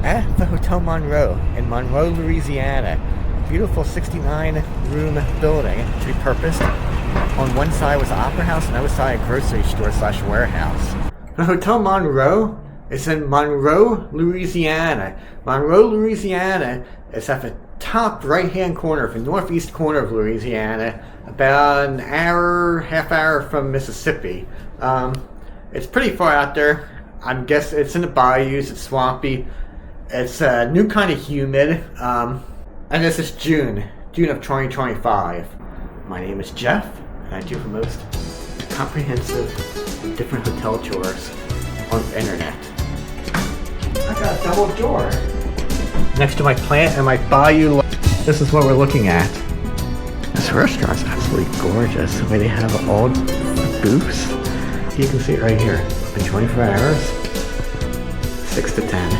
at the Hotel Monroe in Monroe, Louisiana. Beautiful 69-room building, repurposed. On one side was the Opera House, and the other side a grocery store slash warehouse. The Hotel Monroe is in Monroe, Louisiana. Monroe, Louisiana is at the top right-hand corner of the northeast corner of Louisiana, about an hour, half hour from Mississippi. It's pretty far out there. I'm guessing it's in the bayous, it's swampy. It's a new kind of humid. And this is June of 2025. My name is Jeff, and I do the most comprehensive different hotel tours on the internet. I got a double door. Next to my plant and my bayou, this is what we're looking at. This restaurant's absolutely gorgeous. The way they have all the booths. You can see it right here. Open 24 hours, 6 to 10.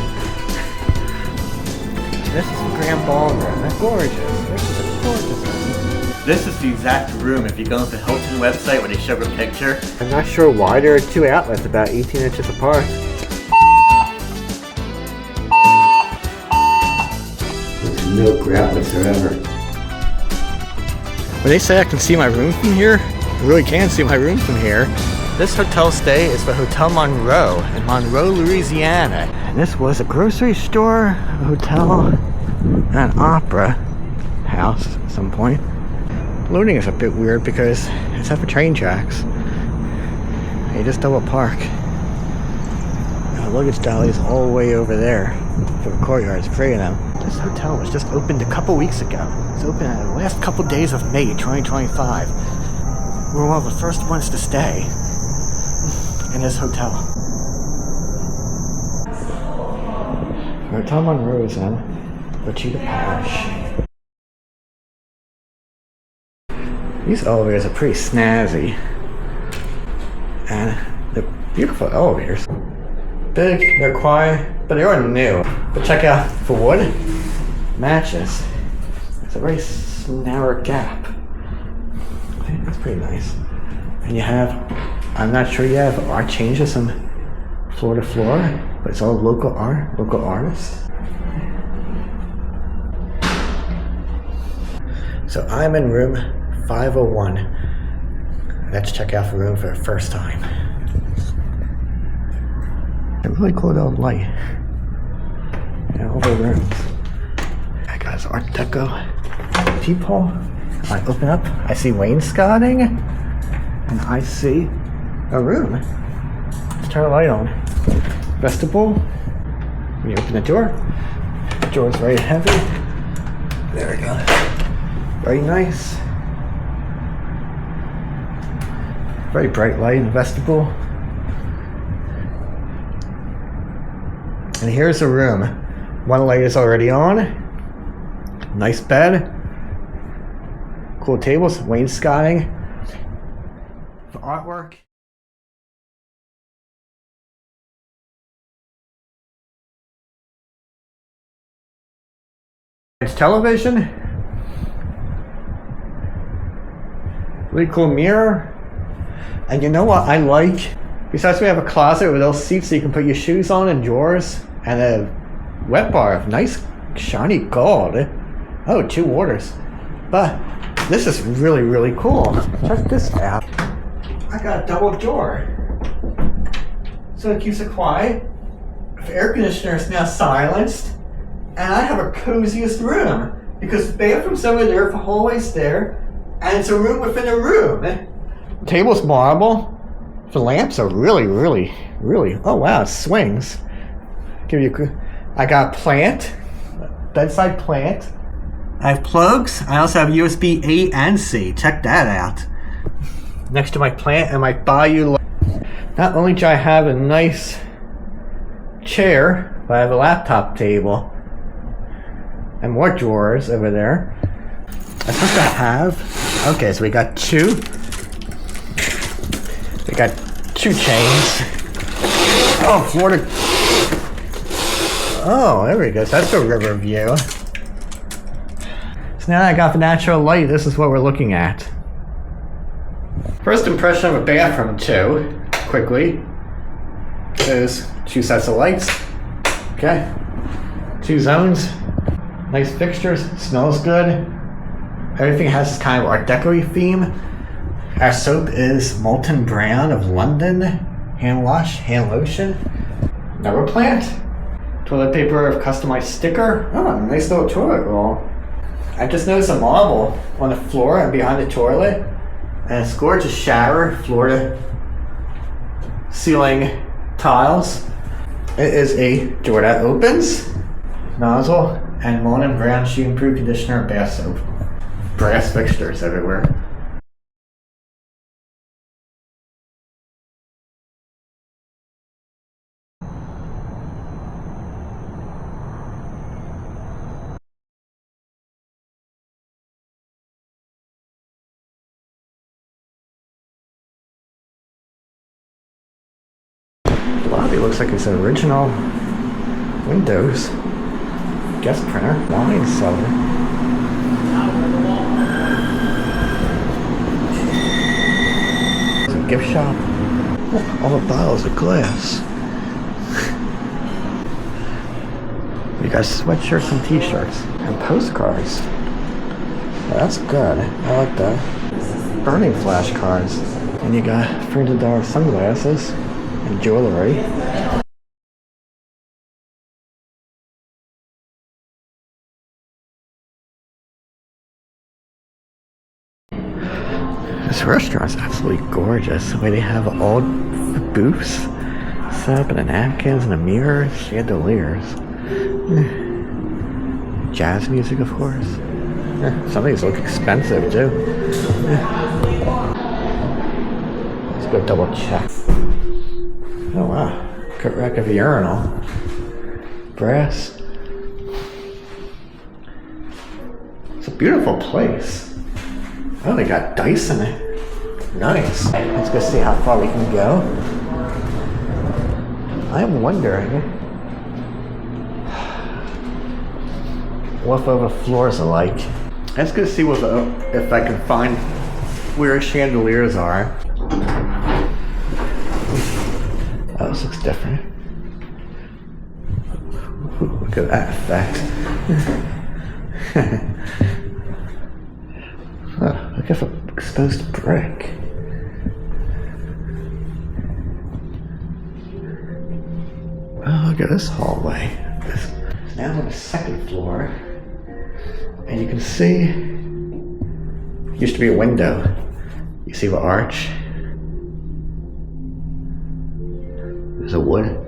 This is the Grand Ballroom. That's gorgeous. This is a gorgeous room. This is the exact room if you go to the Hilton website where they show a picture. I'm not sure why there are two outlets about 18 inches apart. There's no grout whatsoever. When they say I can see my room from here, I really can see my room from here. This hotel stay is the Hotel Monroe in Monroe, Louisiana. And this was a grocery store, a hotel, and an opera house at some point. Loading is a bit weird because it's at the train tracks. You just double park. And the luggage dolly is all the way over there for the courtyard. It's great now. This hotel was just opened a couple weeks ago. It's opened the last couple days of May 2025. We're one of the first ones to stay in this hotel. Hotel Monroe is in Wichita Parish. These elevators are pretty snazzy. And they're beautiful elevators. Big, they're quiet, but they are new. But check out the wood matches. It's a very narrow gap. I think that's pretty nice. And you have, I'm not sure yet if art changes from floor to floor, but it's all local art, local artists. So I'm in room 501. Let's check out the room for the first time. A really cool little light. And all the rooms. I got this Art Deco peephole. I open up, I see wainscoting, and I see a room. Let's turn the light on. Vestibule. When you open the door is very heavy. There we go. Very nice. Very bright light in the vestibule. And here's the room. One light is already on. Nice bed. Cool tables, wainscoting. For artwork. It's television. Really cool mirror. And you know what I like? Besides, we have a closet with those seats so you can put your shoes on and drawers, and a wet bar of nice shiny gold. Oh, 2 orders. But this is really, really cool. Check this out. I got a double door. So it keeps it quiet. The air conditioner is now silenced. And I have a coziest room because the bathroom's over there, the hallway's there, and it's a room within a room. The table's marble. The lamps are really, oh wow, it swings. I got a plant, bedside plant. I have plugs. I also have USB A and C. Check that out. Next to my plant and my bayou. Not only do I have a nice chair, but I have a laptop table. And more drawers over there. I'm supposed to have. Okay, so we got 2. We got 2 chains. Oh, Florida. Oh, there we go. So that's the river view. So now I got the natural light. This is what we're looking at. First impression of a bathroom, too, quickly, is 2 sets of lights. Okay. 2 zones. Nice fixtures. Smells good. Everything has this kind of Art Deco-y theme. Our soap is Molten Brown of London. Hand wash, hand lotion. Never plant. Toilet paper of customized sticker. Oh, nice little toilet roll. I just noticed a marble on the floor and behind the toilet. And it's gorgeous shower, floor to ceiling tiles. It is a door that opens, nozzle, and Molten Brown shampoo, conditioner, and bath soap. Brass fixtures everywhere. The lobby looks like it's original windows. Guest printer, wine cellar. It's a gift shop. Oh, all the bottles of glass. You got sweatshirts and t-shirts and postcards. Oh, that's good. I like that. Burning flashcards. And you got $300 sunglasses and jewelry. This restaurant's absolutely gorgeous. The way they have all the booths set up and the napkins and the mirrors, chandeliers. Jazz music, of course. Some of these look expensive too. Let's go double check. Oh wow, good rack of urinal. Brass. It's a beautiful place. Oh, they got dice in it. Nice. Let's go see how far we can go. I'm wondering what other floors are like. Let's go see what if I can find where chandeliers are. Oh, this looks different. Ooh, look at that effect. Oh, look at the exposed brick. Oh, look at this hallway. Now on the second floor. And you can see, used to be a window. You see the arch? There's a wood.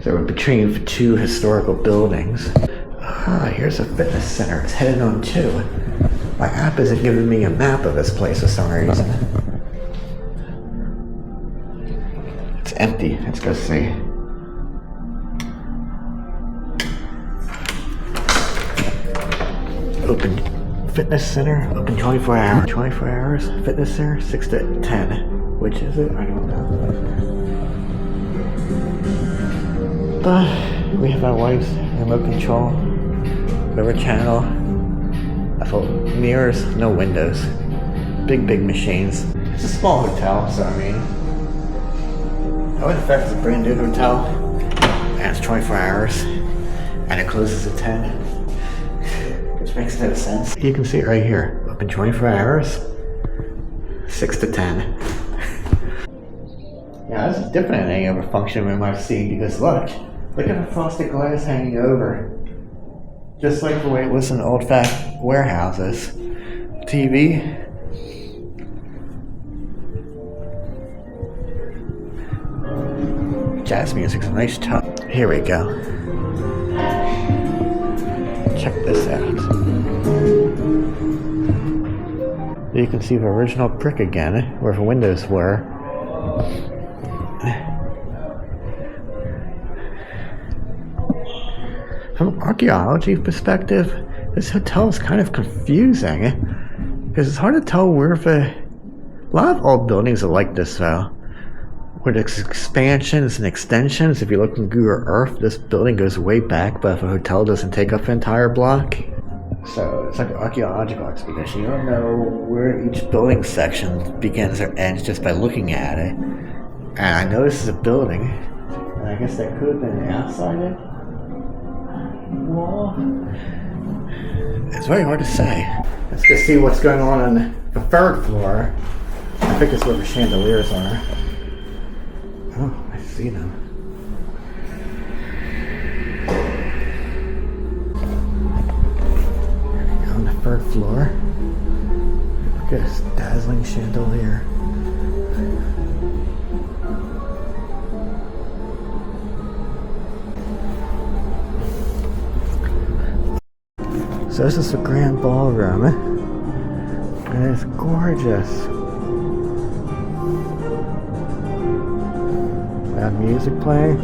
So we're between 2 historical buildings. Ah, here's a fitness center. It's headed on 2. My app isn't giving me a map of this place for some reason. It's empty. Let's go see. Open fitness center, open 24 hours. 24 hours, fitness center, 6 to 10. Which is it? I don't know. But we have our wife's remote control. Whatever channel. I thought mirrors, no windows. Big machines. It's a small hotel, so I mean, I would expect it's a brand new hotel. And it's 24 hours. And it closes at 10. Which makes no sense. You can see it right here. Open 24 hours. 6 to 10. Yeah, this is different than any other function room I've seen because look at the frosted glass hanging over. Just like the way it was in old-fashioned warehouses. TV. Jazz music's a nice touch. Here we go. Check this out. You can see the original brick again, where the windows were. From an archaeology perspective, this hotel is kind of confusing because it's hard to tell where a lot of old buildings are like this though. Where there's expansions and extensions. If you look in Google Earth, this building goes way back, but if a hotel doesn't take up the entire block. So it's like an archaeological expedition. You don't know where each building section begins or ends just by looking at it. And I know this is a building, and I guess that could have been outside it. wall? It's very hard to say. Let's go see what's going on the third floor. I think it's where the chandeliers are. Oh, I see them. There we go, on the third floor. Look at this dazzling chandelier. So this is the grand ballroom, and it's gorgeous. Loud music playing.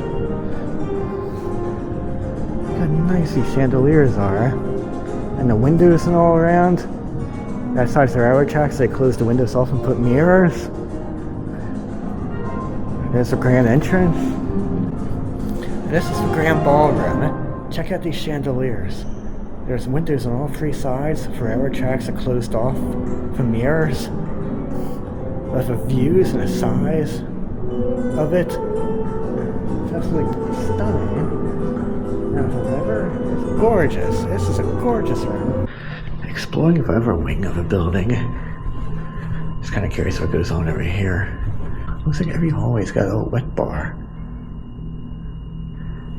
Look how nice these chandeliers are, and the windows and all around. That side's the railroad tracks. They close the windows off and put mirrors. There's the grand entrance. And this is the grand ballroom. Check out these chandeliers. There's windows on all three sides for railroad tracks that closed off for mirrors. Of the views and the size of it. It's absolutely stunning. Now the lever is gorgeous. This is a gorgeous room. Exploring the other wing of a building. Just kind of curious what goes on over here. Looks like every hallway's got a little wet bar.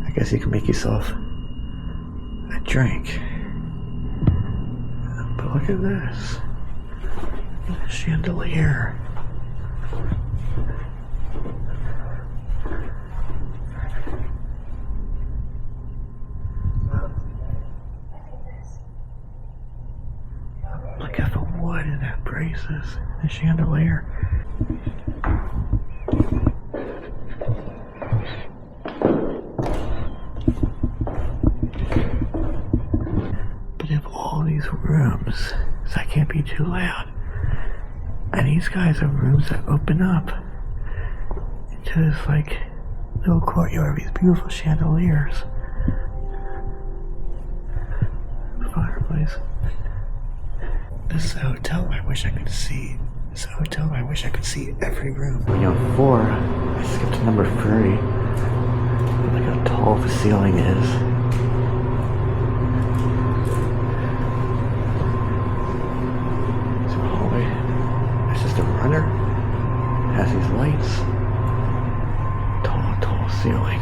I guess you can make yourself a drink. But look at this. A chandelier. Look at the wood and that braces the chandelier. But they have all these rooms, so I can't be too loud. And these guys have rooms that open up into this like little courtyard with these beautiful chandeliers. Fireplace. This is a hotel I wish I could see. It's a hotel I wish I could see every room. When you're on 4, I skipped to number 3. Look how tall the ceiling is. It's a hallway. That's just a runner. It has these lights. Tall ceiling.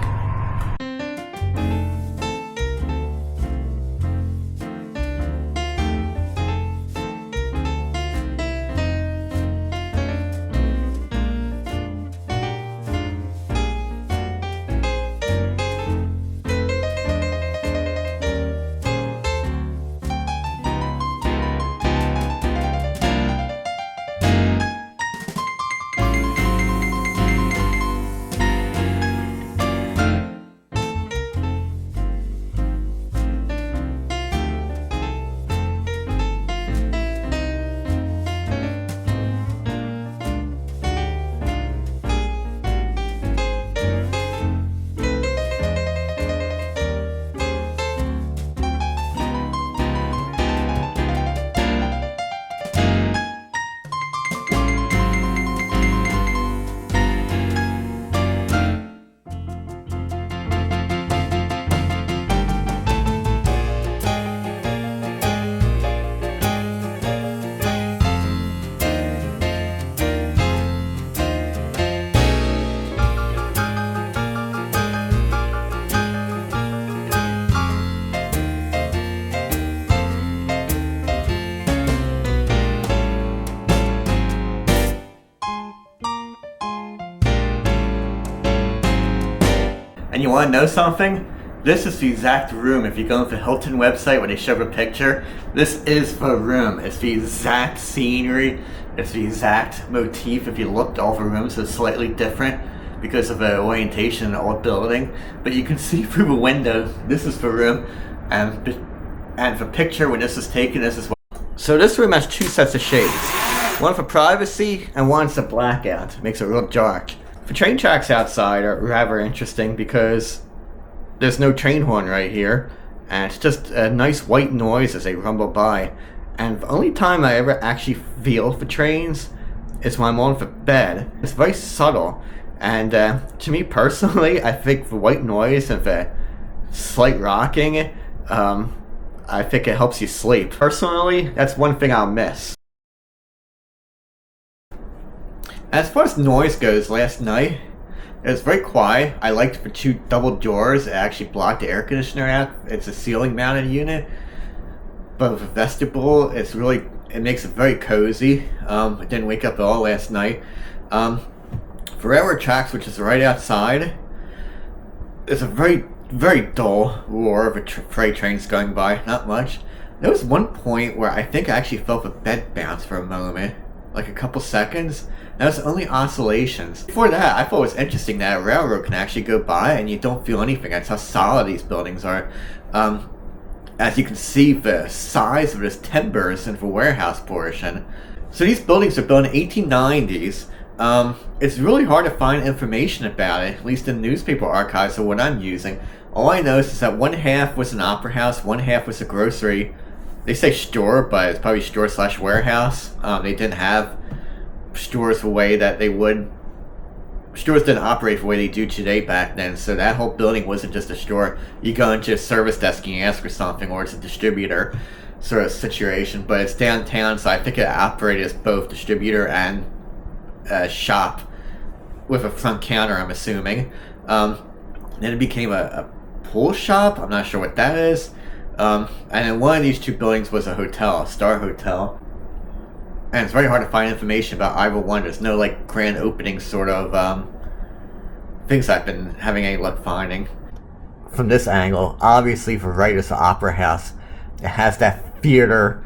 And you want to know something? This is the exact room. If you go to the Hilton website where they show a picture, this is the room. It's the exact scenery. It's the exact motif. If you looked, all the rooms are slightly different because of the orientation of the old building. But you can see through the window, this is the room. And the picture when this was taken, this is what. So this room has 2 sets of shades. One for privacy and one for blackout. It makes it real dark. The train tracks outside are rather interesting because there's no train horn right here, and it's just a nice white noise as they rumble by. And the only time I ever actually feel the trains is when I'm on the bed. It's very subtle, and to me personally, I think the white noise and the slight rocking I think it helps you sleep. Personally, that's one thing I'll miss. As far as noise goes, last night, it was very quiet. I liked the 2 double doors. It actually blocked the air conditioner out. It's a ceiling mounted unit. But with the vestibule, it makes it very cozy. I didn't wake up at all last night. The railroad tracks, which is right outside, there's a very, very dull roar of freight trains going by. Not much. There was one point where I think I actually felt the bed bounce for a moment. Like a couple seconds. That was only oscillations. Before that, I thought it was interesting that a railroad can actually go by and you don't feel anything. That's how solid these buildings are. As you can see, the size of this timbers in the warehouse portion. So these buildings are built in the 1890s. It's really hard to find information about it, at least in newspaper archives or what I'm using. All I know is that one half was an opera house, one half was a grocery. They say store, but it's probably store/warehouse. They didn't have stores the way that they would. Stores didn't operate the way they do today back then, so that whole building wasn't just a store. You go into a service desk and you ask for something, or it's a distributor sort of situation. But it's downtown, so I think it operated as both distributor and shop with a front counter, I'm assuming. Then it became a pool shop. I'm not sure what that is. And then one of these 2 buildings was a hotel, a Star Hotel. And it's very hard to find information about either one. There's no like grand opening sort of things I've been having any luck finding. From this angle, obviously for right is the opera house. It has that theater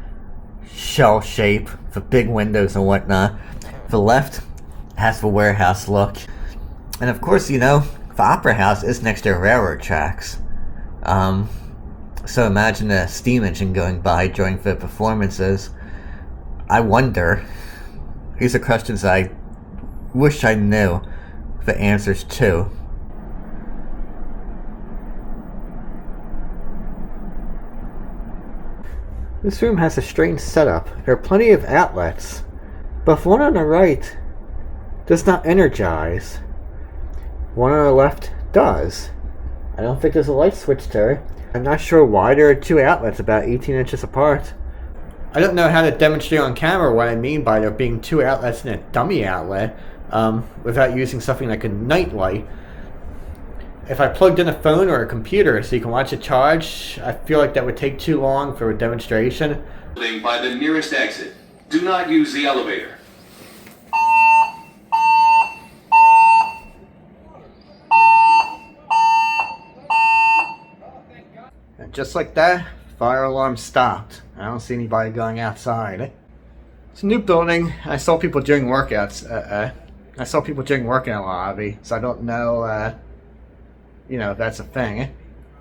shell shape, the big windows and whatnot. The left has the warehouse look. And of course, you know, the opera house is next to railroad tracks. So imagine a steam engine going by during the performances. I wonder, these are questions I wish I knew the answers to. This room has a strange setup. There are plenty of outlets, but the one on the right does not energize. One on the left does. I don't think there's a light switch there. I'm not sure why there are 2 outlets about 18 inches apart. I don't know how to demonstrate on camera what I mean by there being 2 outlets in a dummy outlet without using something like a night light. If I plugged in a phone or a computer so you can watch it charge, I feel like that would take too long for a demonstration. By the nearest exit. Do not use the elevator. And just like that, fire alarm stopped. I don't see anybody going outside. It's a new building. I saw people during workouts. I saw people during workout lobby, so I don't know, you know, if that's a thing. It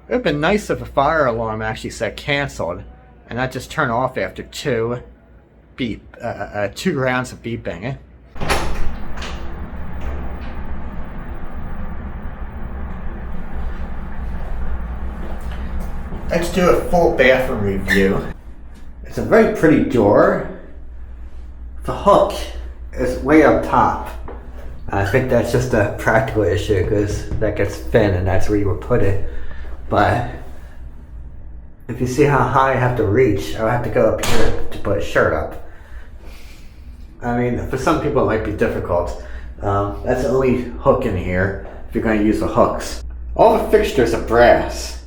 would have been nice if a fire alarm actually said canceled, and not just turn off after 2 rounds of beeping. Let's do a full bathroom review. It's a very pretty door. The hook is way up top. I think that's just a practical issue because that gets thin and that's where you would put it. But if you see how high I have to reach, I'll have to go up here to put a shirt up. I mean, for some people it might be difficult. That's the only hook in here if you're going to use the hooks. All the fixtures are brass.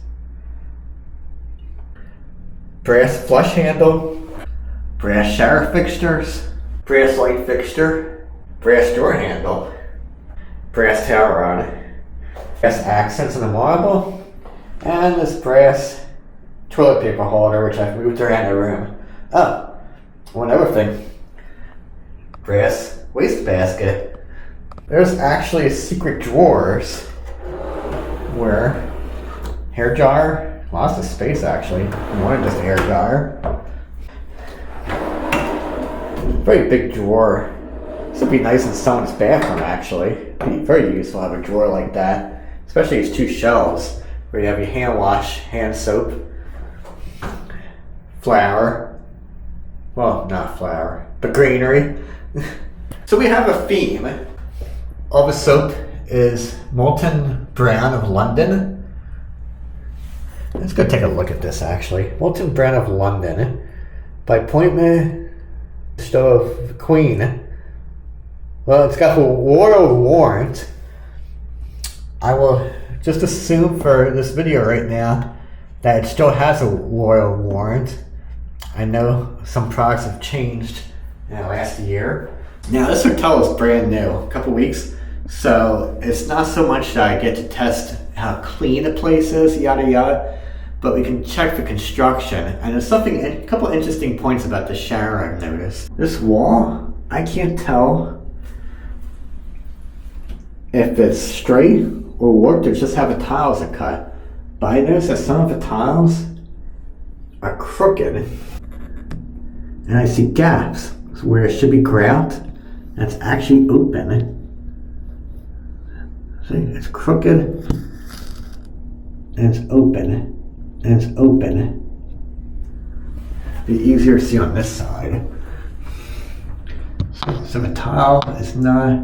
Brass flush handle, brass shower fixtures, brass light fixture, brass door handle, brass towel rod, brass accents in the marble, and this brass toilet paper holder which I've moved around the room. Oh, one other thing. Brass wastebasket. There's actually secret drawers where hair dryer. Lots of space actually. More than just a hair dryer. Very big drawer. This would be nice in someone's bathroom actually. It'd be very useful to have a drawer like that. Especially these 2 shelves where you have your hand wash, hand soap, flour. Well, not flour, but greenery. So we have a theme. All the soap is Molten Brown of London. Let's go take a look at this actually. Wilton Brand of London. By appointment, still of Queen. Well, it's got a royal warrant. I will just assume for this video right now that it still has a royal warrant. I know some products have changed in the last year. Now this hotel is brand new, a couple weeks, so it's not so much that I get to test how clean the place is, yada yada, but we can check the construction. And there's a couple interesting points about the shower I've noticed. This wall, I can't tell if it's straight or warped or just how the tiles are cut. But I noticed that some of the tiles are crooked. And I see gaps where it should be grout. That's actually open. See, it's crooked. And it's open. And it's open. Be easier to see on this side. So the tile is not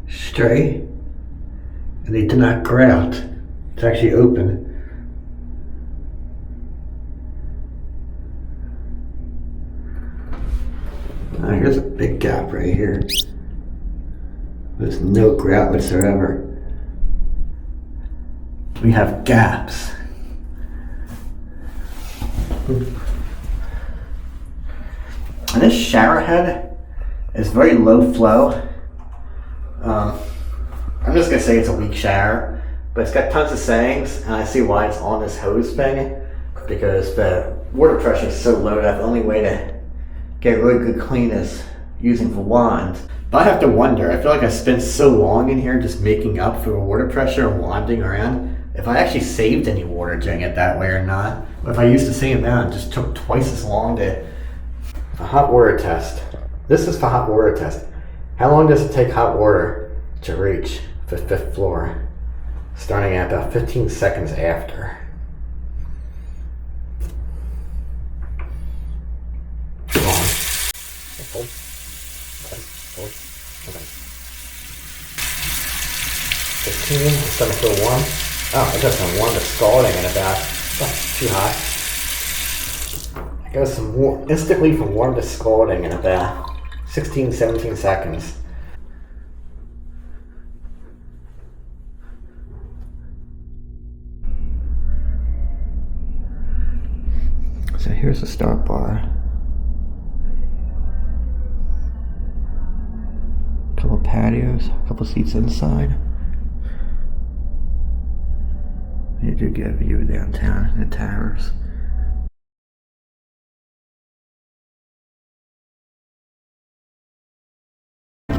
straight. And they do not grout. It's actually open. Here's a big gap right here. There's no grout whatsoever. We have gaps. And this shower head is very low flow. I'm just gonna say it's a weak shower, but it's got tons of settings, and I see why it's on this hose thing, because the water pressure is so low that the only way to get really good clean is using the wand. But I have to wonder, I feel like I spent so long in here just making up for the water pressure and wanding around, if I actually saved any water doing it that way or not. But if I used the same amount, it just took twice as long to... A hot water test. This is for hot water test. How long does it take hot water to reach the 5th floor? Starting at about 15 seconds after. Okay. 15, it's starting to feel warm. Oh, I got some warm to scalding in about, too hot. I got some warm, instantly from warm to scalding in about 16, 17 seconds. So here's the start bar. Couple patios, couple seats inside. You do get a view of downtown and the towers. We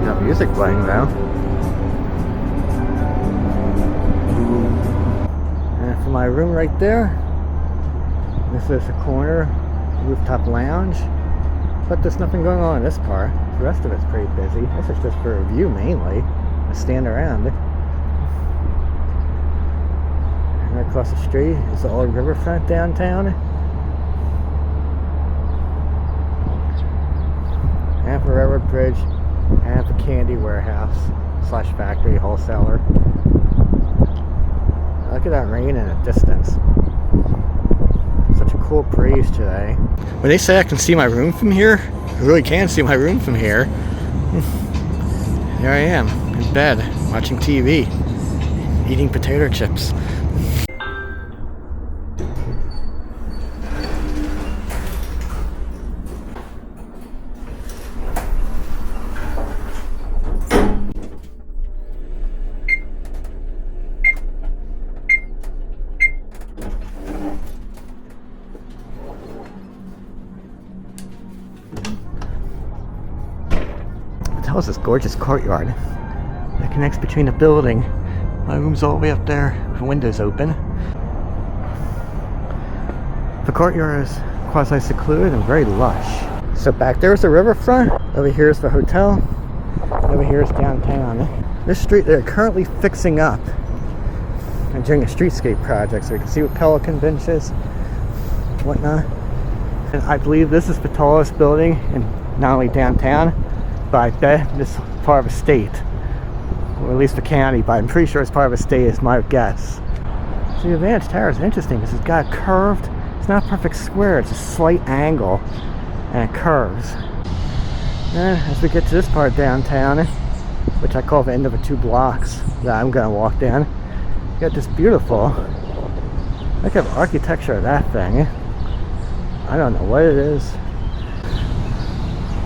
got music playing now. And for my room right there, this is a corner rooftop lounge. But there's nothing going on in this part. The rest of it's pretty busy. This is just for a view mainly. I stand around. And right across the street is the old riverfront downtown. And the railroad bridge. And the candy warehouse / factory wholesaler. Look at that rain in the distance. Such a cool breeze today. When they say I can see my room from here, I really can see my room from here. Here I am, in bed, watching TV, eating potato chips. How's this gorgeous courtyard that connects between the building? My room's all the way up there, the window's open. The courtyard is quasi-secluded and very lush. So back there's the riverfront, over here is the hotel, over here is downtown. This street they're currently fixing up and doing a streetscape project, so you can see what pelican benches, whatnot. And I believe this is the tallest building in not only downtown, but I bet this part of the state. or at least the county, but I'm pretty sure it's part of a state is my guess. So the Advantage Tower is interesting because it's got curved, it's not a perfect square, it's a slight angle and it curves. And as we get to this part downtown, which I call the end of the 2 blocks that I'm going to walk down, you got this beautiful, look at the architecture of that thing. I don't know what it is.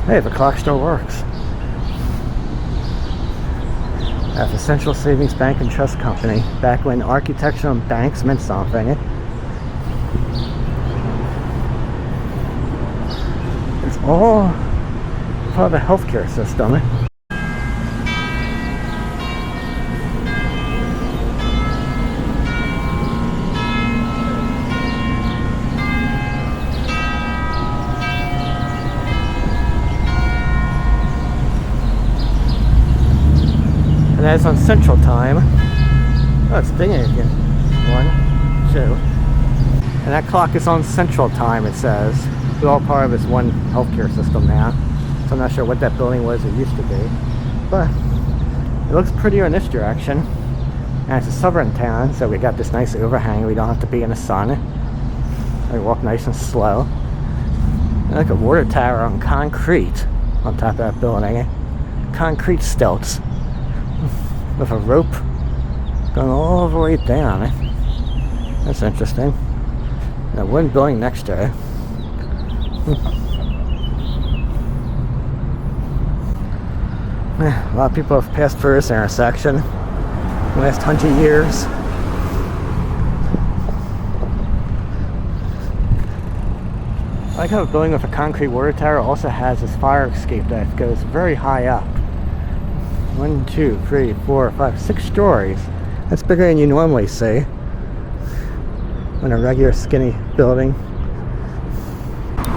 Hey, the clock still works. At the Central Savings Bank and Trust Company, back when architecture and banks meant something. It's all part of the healthcare system. And that's on Central Time. Oh, it's dinging again. 1, 2. And that clock is on Central Time, it says. It's all part of this one healthcare system now. So I'm not sure what that building was it used to be. But it looks prettier in this direction. And it's a southern town, so we got this nice overhang. We don't have to be in the sun. We walk nice and slow. And like a water tower on concrete on top of that building. Concrete stilts. With a rope going all the way down. That's interesting. And a wooden building next to it. A lot of people have passed through this intersection in the last 100 years. I like how a building with a concrete water tower also has this fire escape that goes very high up. 1, 2, 3, 4, 5, 6 stories. That's bigger than you normally see in a regular skinny building.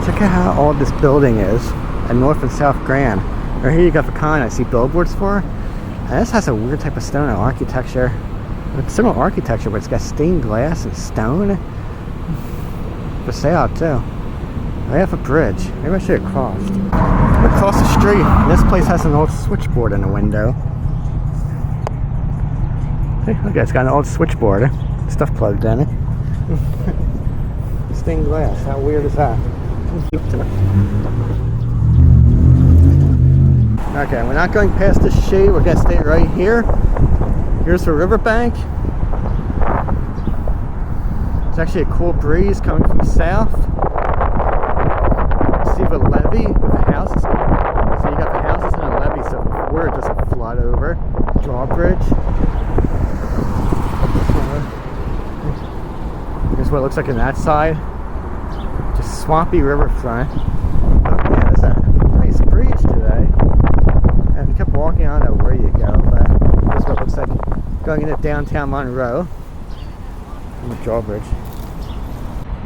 Check out how old this building is at North and South Grand. Right here you got the kind I see billboards for. And this has a weird type of stone architecture. It's similar architecture, but it's got stained glass and stone. For sale too. Right off a bridge. Maybe I should have crossed. Across the street, and this place has an old switchboard in the window. Hey, look, it's got an old switchboard. Stuff plugged in it. Stained glass, how weird is that? Okay, we're not going past the shade, we're gonna stay right here. Here's the riverbank. It's actually a cool breeze coming from south. See the levee with the houses. So you got the houses and a levee, so the water doesn't flood over. Drawbridge. Here's what it looks like on that side. Just swampy riverfront. Oh man, there's a nice breeze today. And if you kept walking, I don't know where you go, but here's what it looks like going into downtown Monroe. And the drawbridge.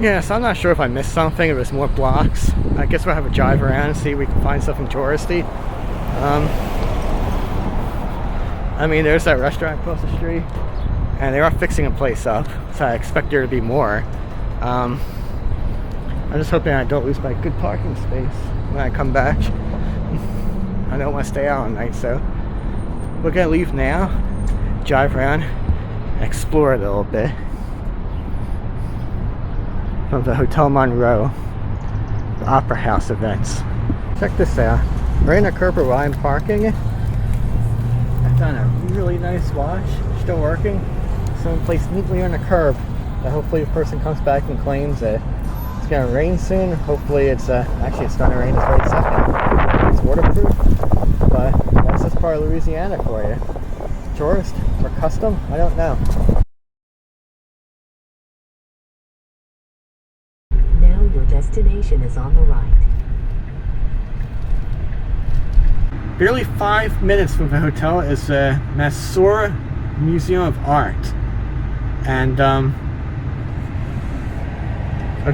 Yeah, so I'm not sure if I missed something, if there's more blocks. I guess we'll have a drive around and see if we can find something touristy. I mean, there's that restaurant across the street, and they are fixing a place up, so I expect there to be more. I'm just hoping I don't lose my good parking space when I come back. I don't want to stay out all night, so we're gonna leave now, drive around, and explore it a little bit. From the Hotel Monroe, the Opera House events. Check this out. Right in the curb where I'm parking, I found a really nice watch, still working. Someone placed neatly on the curb. That hopefully the person comes back and claims it. It's gonna rain soon. Hopefully it's actually it's gonna rain this very second. It's waterproof, but that's just part of Louisiana for you. Tourist or custom? I don't know. Destination is on the right. Barely 5 minutes from the hotel is the Massasoit Museum of Art. And I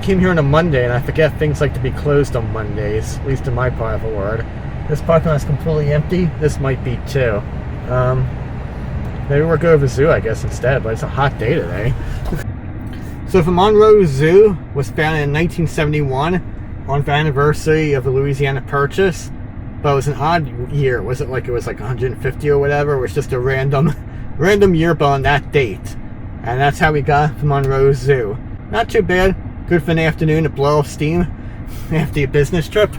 came here on a Monday, and I forget things like to be closed on Mondays, at least in my part of the world. This parking lot is completely empty. This might be too. Maybe we'll go to the zoo, I guess, instead, but it's a hot day today. So the Monroe Zoo was founded in 1971 on the anniversary of the Louisiana Purchase. but it was an odd year. Was it like 150 or whatever? It was just a random year, but on that date. And that's how we got from Monroe Zoo. Not too bad. Good for an afternoon to blow off steam after your business trip.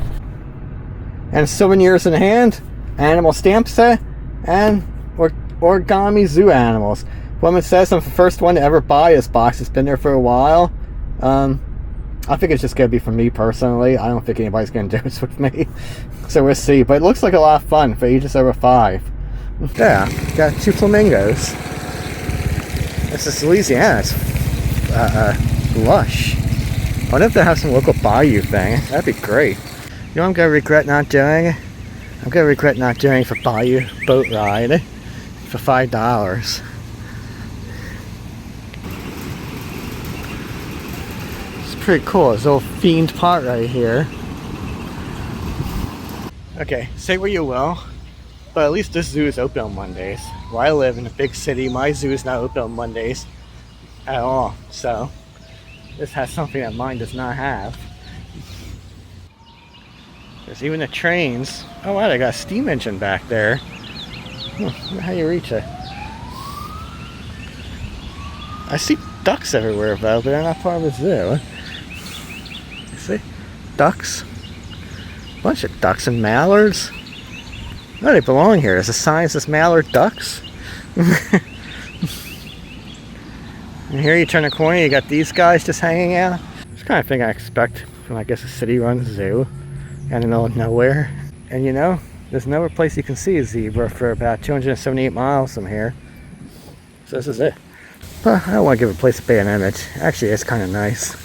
And souvenirs in hand, animal stamp set, and origami zoo animals. Woman says I'm the first one to ever buy this box. It's been there for a while. I think it's just going to be for me personally. I don't think anybody's going to do this with me. So we'll see. But it looks like a lot of fun for ages over 5. Yeah, got 2 flamingos. This is Louisiana. It's lush. I wonder if they have some local bayou thing. That'd be great. You know what I'm going to regret not doing? I'm going to regret not doing the bayou boat ride for $5. Pretty cool. This little themed part right here. Okay, say what you will, but at least this zoo is open on Mondays. Where I live in a big city, my zoo is not open on Mondays at all. So this has something that mine does not have. There's even the trains. Oh wow, they got a steam engine back there. How do you reach it? I see ducks everywhere though, but they're not part of the zoo. See? Ducks. Bunch of ducks and mallards. No, they belong here. There's a sign that says mallard ducks. And here you turn a corner, you got these guys just hanging out. It's the kind of thing I expect from, I guess, a city-run zoo out in the middle of nowhere. And you know, there's no other place you can see a zebra for about 278 miles from here. So this is it. But I don't want to give a place a bad image. Actually, it's kind of nice.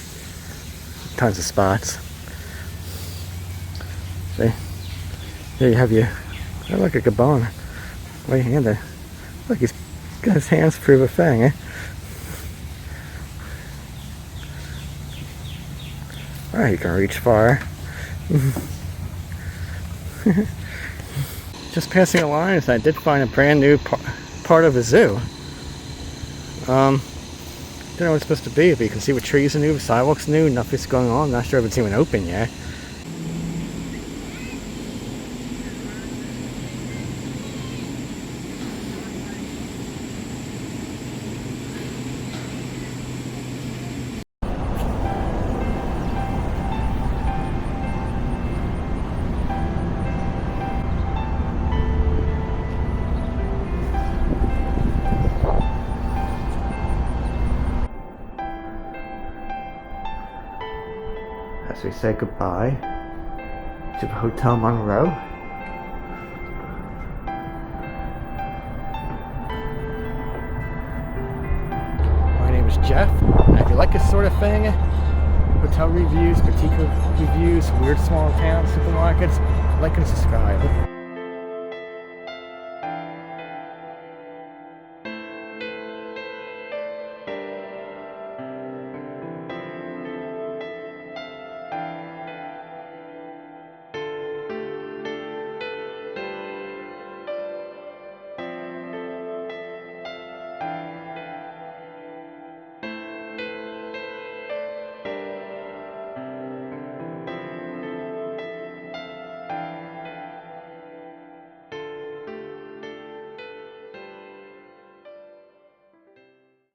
Tons of spots. See? There you have your... Oh, look at Gabon. Right-handed. Look, he's got his hands through the thing, eh? Alright, you can reach far. Just passing the lines, I did find a brand new part of the zoo. Don't know what it's supposed to be, but you can see what trees are new, the sidewalks new, nothing's going on. I'm not sure if it's even open yet. As we say goodbye to the Hotel Monroe. My name is Jeff, and if you like this sort of thing, hotel reviews, boutique reviews, weird small town supermarkets, like and subscribe.